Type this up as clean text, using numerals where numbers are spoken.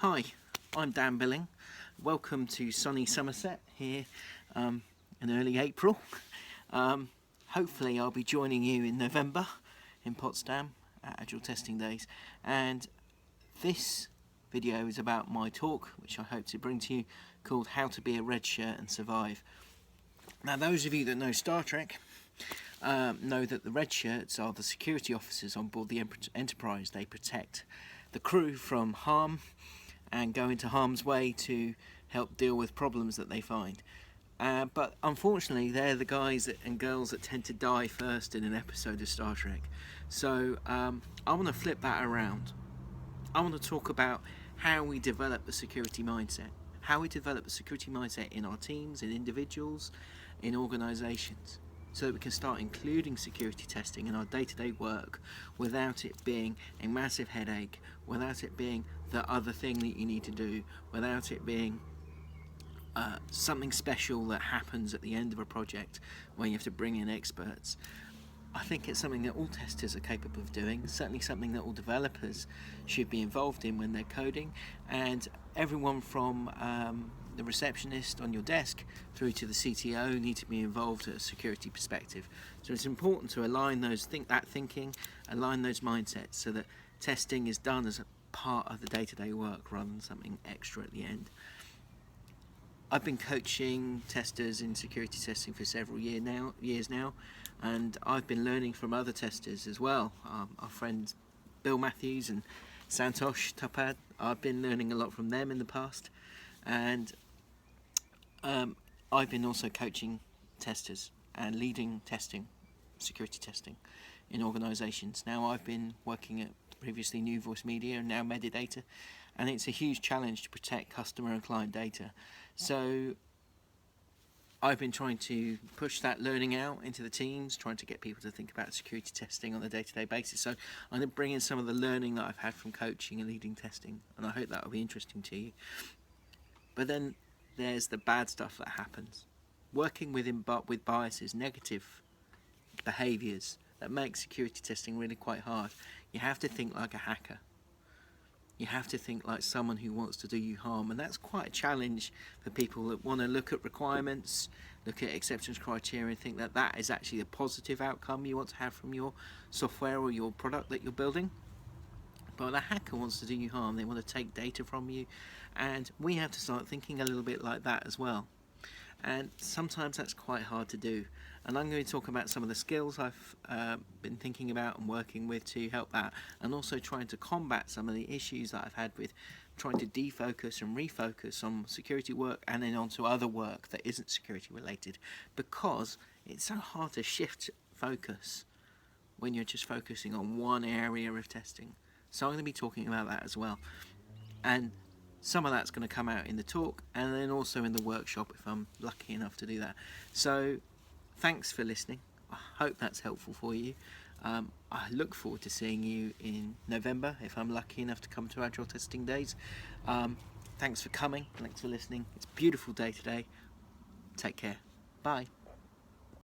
Hi, I'm Dan Billing. Welcome to sunny Somerset here in early April. Hopefully I'll be joining you in November in Potsdam at Agile Testing Days, and this video is about my talk, which I hope to bring to you, called How to Be a Redshirt and Survive. Now, those of you that know Star Trek know that the Redshirts are the security officers on board the Enterprise. They protect the crew from harm and go into harm's way to help deal with problems that they find. But unfortunately, they're the guys and girls that tend to die first in an episode of Star Trek. So I want to flip that around. I want to talk about how we develop the security mindset. How we develop the security mindset in our teams, in individuals, in organisations, so that we can start including security testing in our day-to-day work without it being a massive headache, without it being the other thing that you need to do, without it being something special that happens at the end of a project when you have to bring in experts. I think it's something that all testers are capable of doing, certainly something that all developers should be involved in when they're coding, and everyone from the receptionist on your desk through to the CTO need to be involved at a security perspective. So it's important to align that thinking, align those mindsets, so that testing is done as a part of the day-to-day work rather than something extra at the end. I've been coaching testers in security testing for several years now, and I've been learning from other testers as well. Our friends Bill Matthews and Santosh Tapad, I've been learning a lot from them in the past, and I've been also coaching testers and leading security testing in organisations. Now, I've been working at previously New Voice Media and now Medidata, and it's a huge challenge to protect customer and client data. So I've been trying to push that learning out into the teams, trying to get people to think about security testing on a day-to-day basis. So I'm going to bring in some of the learning that I've had from coaching and leading testing, and I hope that will be interesting to you. But then there's the bad stuff that happens. Working with biases, negative behaviours that make security testing really quite hard. You have to think like a hacker. You have to think like someone who wants to do you harm, and that's quite a challenge for people that want to look at requirements, look at acceptance criteria, and think that that is actually a positive outcome you want to have from your software or your product that you're building. But a hacker wants to do you harm. They want to take data from you, and we have to start thinking a little bit like that as well. And sometimes that's quite hard to do. And I'm going to talk about some of the skills I've been thinking about and working with to help that, and also trying to combat some of the issues that I've had with trying to defocus and refocus on security work and then onto other work that isn't security related, because it's so hard to shift focus when you're just focusing on one area of testing. So I'm going to be talking about that as well. And some of that's going to come out in the talk and then also in the workshop if I'm lucky enough to do that. So thanks for listening. I hope that's helpful for you. I look forward to seeing you in November if I'm lucky enough to come to Agile Testing Days. Thanks for coming. Thanks for listening. It's a beautiful day today. Take care. Bye.